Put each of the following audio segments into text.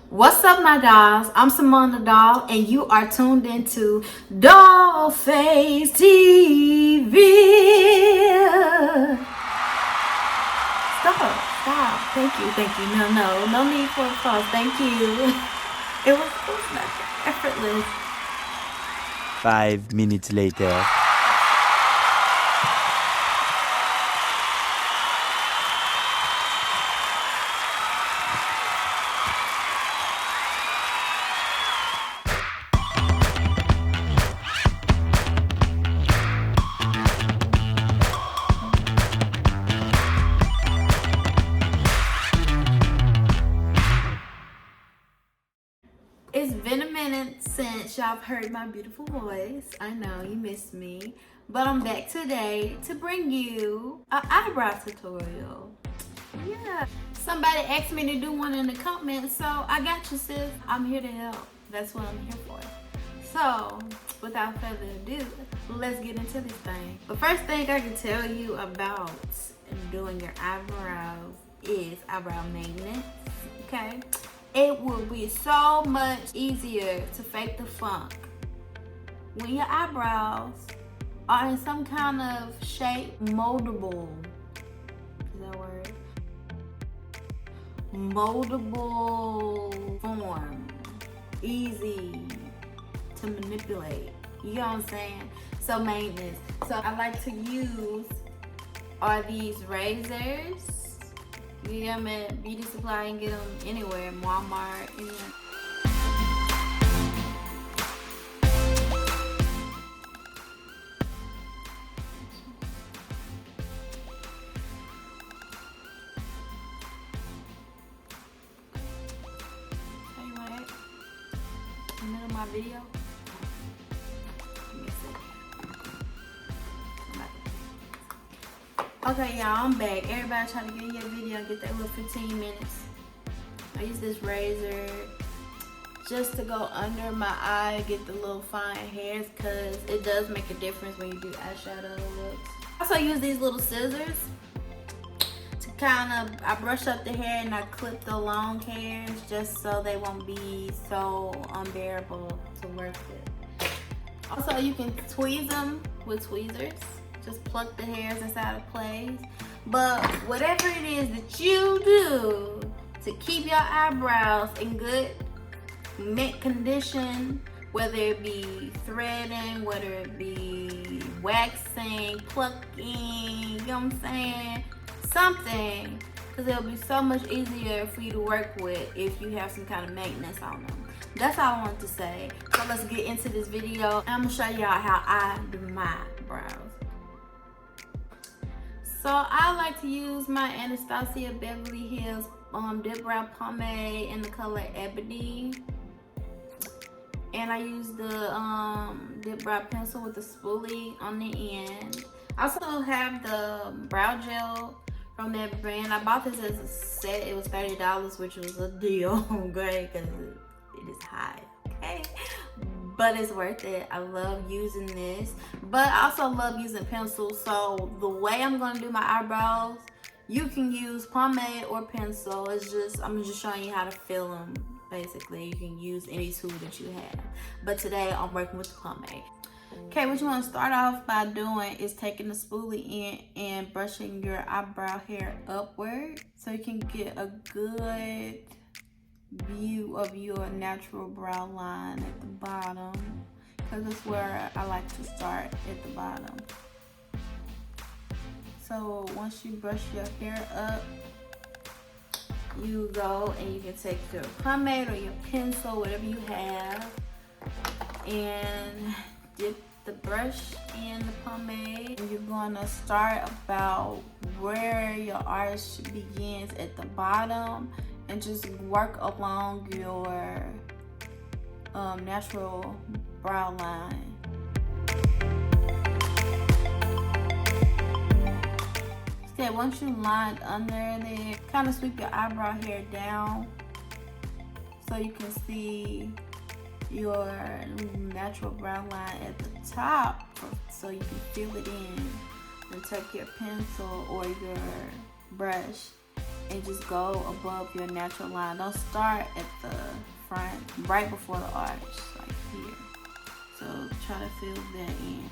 What's up, my dolls? I'm Simone the Doll, and you are tuned into Doll Face TV. Stop. Thank you. No need for applause. Thank you. It was not effortless. 5 minutes later. It's been a minute since y'all heard my beautiful voice. I know you missed me, but I'm back today to bring you an eyebrow tutorial. Yeah, somebody asked me to do one in the comments, so I got you, sis. I'm here to help. That's what I'm here for. So, without further ado, let's get into this thing. The first thing I can tell you about doing your eyebrows is eyebrow maintenance, okay? It will be so much easier to fake the funk when your eyebrows are in some kind of shape, moldable. Is that a word? Moldable form. Easy to manipulate. You know what I'm saying? So maintenance. So I like to use are these razors. You get them at beauty supply and get them anywhere, Walmart, anywhere. Tell you what, in the middle of my video. Give me a second. Okay, y'all, I'm back. Everybody trying to get in your video and get that little 15 minutes. I use this razor just to go under my eye, get the little fine hairs, because it does make a difference when you do eyeshadow looks. I also use these little scissors to I brush up the hair and I clip the long hairs just so they won't be so unbearable to work with. Also, you can tweeze them with tweezers. Just pluck the hairs inside of place. But whatever it is that you do to keep your eyebrows in good mint condition, whether it be threading, whether it be waxing, plucking, you know what I'm saying? Something, because it'll be so much easier for you to work with if you have some kind of maintenance on them. That's all I wanted to say. So let's get into this video. I'm gonna show y'all how I do my brows. So I like to use my Anastasia Beverly Hills Dip Brow Pomade in the color Ebony. And I use the Dip Brow Pencil with the spoolie on the end. I also have the brow gel from that brand. I bought this as a set. It was $30, which was a deal. Great, because it is high, okay? But it's worth it. I love using this, but I also love using pencils. So the way I'm gonna do my eyebrows, you can use pomade or pencil. I'm just showing you how to fill them. Basically, you can use any tool that you have. But today I'm working with the pomade. Okay, what you want to start off by doing is taking the spoolie in and brushing your eyebrow hair upward so you can get a good view of your natural brow line at the bottom, because that's where I like to start, at the bottom. So once you brush your hair up, you go and you can take your pomade or your pencil, whatever you have, and dip the brush in the pomade. And you're going to start about where your arch begins at the bottom and just work along your natural brow line. Okay, once you lined under there, kind of sweep your eyebrow hair down so you can see your natural brow line at the top, so you can fill it in, and take your pencil or your brush and just go above your natural line. Don't start at the front, right before the arch, like here. So try to fill that in.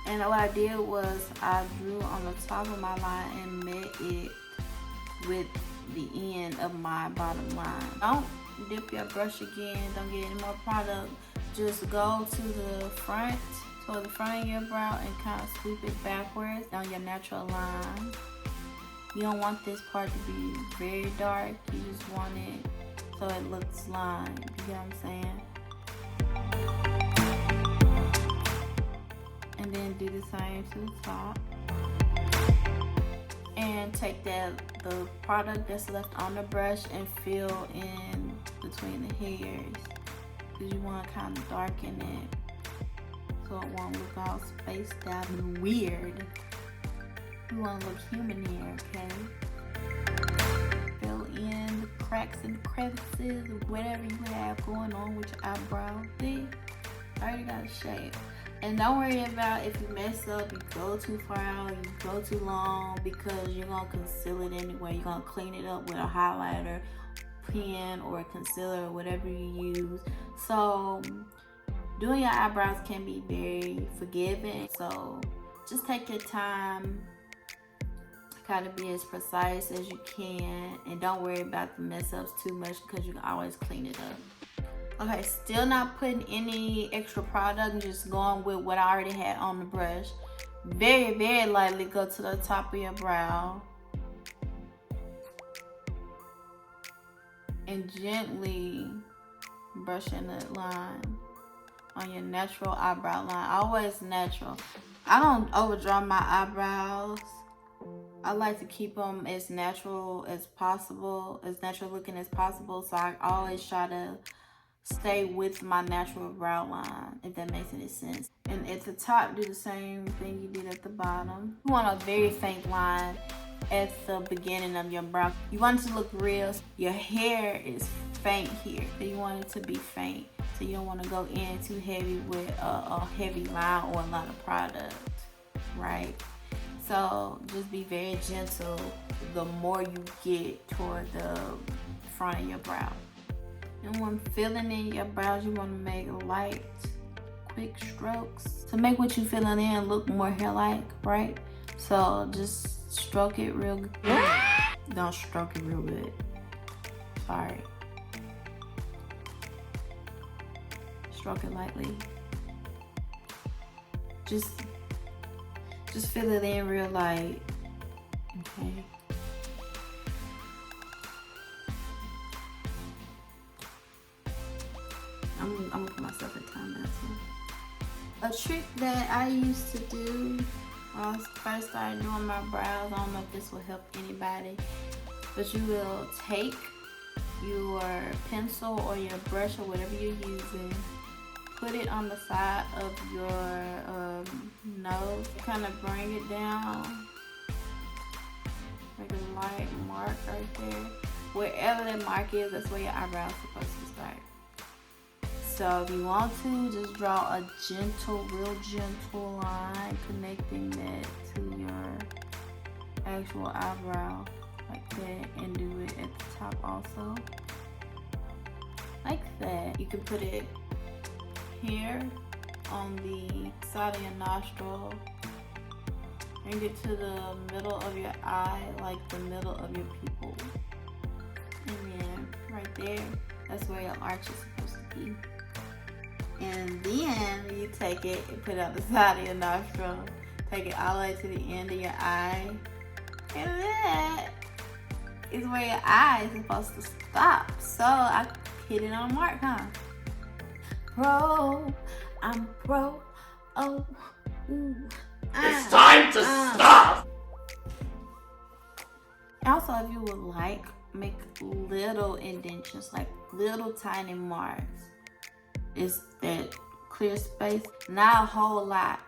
And what I did was I drew on the top of my line and met it with the end of my bottom line. Don't dip your brush again. Don't get any more product. Just go to the front, toward the front of your brow, and kind of sweep it backwards down your natural line. You don't want this part to be very dark. You just want it so it looks lined. You get what I'm saying? And then do the same to the top. And take the product that's left on the brush and fill in between the hairs, because you want to kind of darken it so it won't look all spaced out and weird. You want to look human here, okay? Fill in the cracks and crevices, whatever you have going on with your eyebrow. See, I already got a shape. And don't worry about if you mess up, you go too far out, you go too long, because you're going to conceal it anyway. You're going to clean it up with a highlighter, pen, or a concealer, or whatever you use. So doing your eyebrows can be very forgiving. So just take your time, kind of be as precise as you can, and don't worry about the mess ups too much, because you can always clean it up. Okay, still not putting any extra product, just going with what I already had on the brush. Very, very lightly go to the top of your brow. And gently brushing the line on your natural eyebrow line. Always natural. I don't overdraw my eyebrows. I like to keep them as natural as possible, as natural looking as possible. So I always try to stay with my natural brow line, if that makes any sense. And at the top, do the same thing you did at the bottom. You want a very faint line at the beginning of your brow. You want it to look real. Your hair is faint here, so you want it to be faint. So you don't want to go in too heavy with a heavy line or a lot of product, right? So just be very gentle the more you get toward the front of your brow. And when filling in your brows, you want to make light, quick strokes to make what you're filling in look more hair-like, right? So just stroke it real good. Don't stroke it real good. Sorry. Stroke it lightly. Just fill it in real light. Okay. I'm gonna put myself in timeout too. A trick that I used to do when I first started doing my brows, I don't know if this will help anybody, but you will take your pencil or your brush or whatever you're using, put it on the side of your nose, kind of bring it down, make a light mark right there. Wherever that mark is, that's where your eyebrow is supposed to start. So if you want to, just draw a gentle, real gentle line connecting that to your actual eyebrow, like that, and do it at the top also, like that. You can put it here on the side of your nostril, bring it to the middle of your eye, like the middle of your pupil, and then right there, that's where your arch is supposed to be. And then you take it and put it on the side of your nostril, take it all the way to the end of your eye, and that is where your eye is supposed to stop. So I hit it on the mark, huh? Pro, I'm pro, oh, ooh. It's time to stop! Also, if you would like, make little indentions, like little tiny marks. It's that clear space, not a whole lot.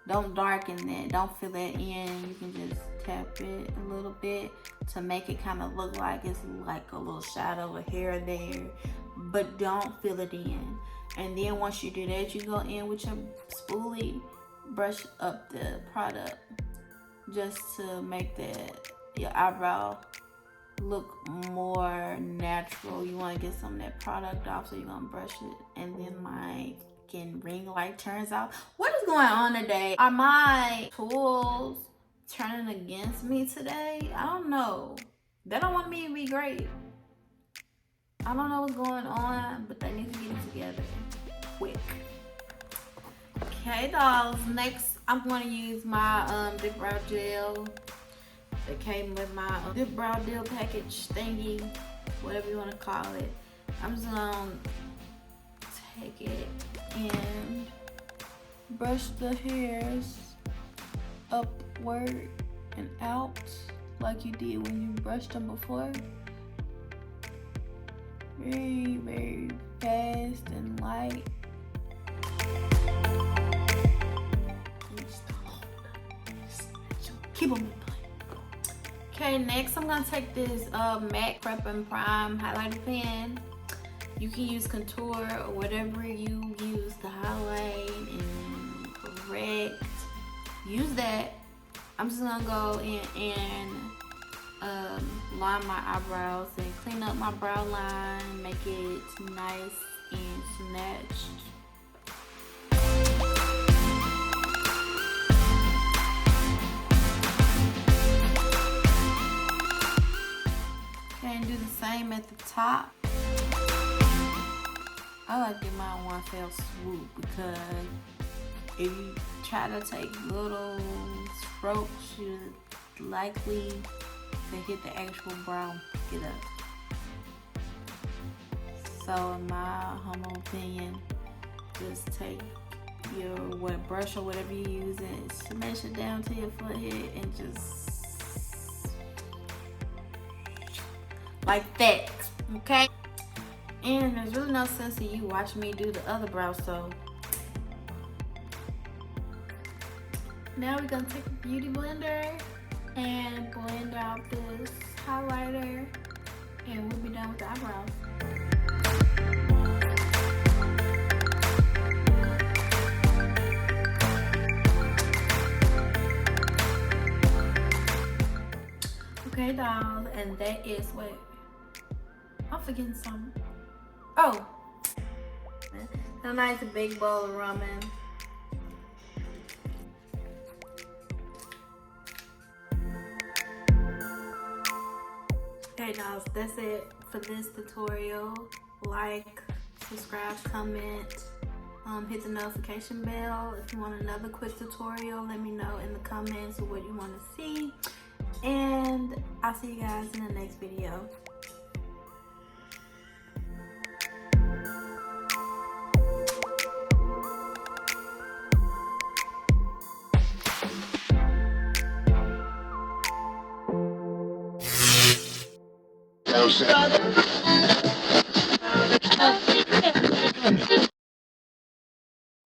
Don't darken that, don't fill that in. You can just tap it a little bit to make it kind of look like it's like a little shadow of hair there, but don't fill it in. And then once you do that, you go in with your spoolie, brush up the product just to make your eyebrow look more natural. You want to get some of that product off, so you're gonna brush it, and then my ring light turns out. What is going on today? Are my tools turning against me today? I don't know. They don't want me to be great. I don't know what's going on, but they need to get it together quick. Okay, dolls. Next, I'm going to use my dip brow gel that came with my dip brow gel package thingy, whatever you want to call it. I'm just going to take it and brush the hairs upward and out like you did when you brushed them before. Very, very fast and light. Keep on playing. Okay, next I'm gonna take this MAC Prep and Prime highlighter pen. You can use contour or whatever you use to highlight and correct. Use that. I'm just gonna go in and line my eyebrows and clean up my brow line, make it nice and snatched. Okay, and do the same at the top. I like to get mine one fell swoop, because if you try to take little strokes, you're likely to hit the actual brow and pick it up. So in my humble opinion, just take your brush or whatever you use and smash it down to your forehead and just like that, okay? And there's really no sense in you watching me do the other brow, so now we're gonna take a beauty blender and blend out this highlighter, and we'll be done with the eyebrows. Okay, dolls, and that is what I'm forgetting something. Oh, a nice big bowl of ramen. Okay, dolls, that's it for this tutorial. Like, subscribe, comment, hit the notification bell. If you want another quick tutorial, let me know in the comments what you want to see. And I'll see you guys in the next video. Stop.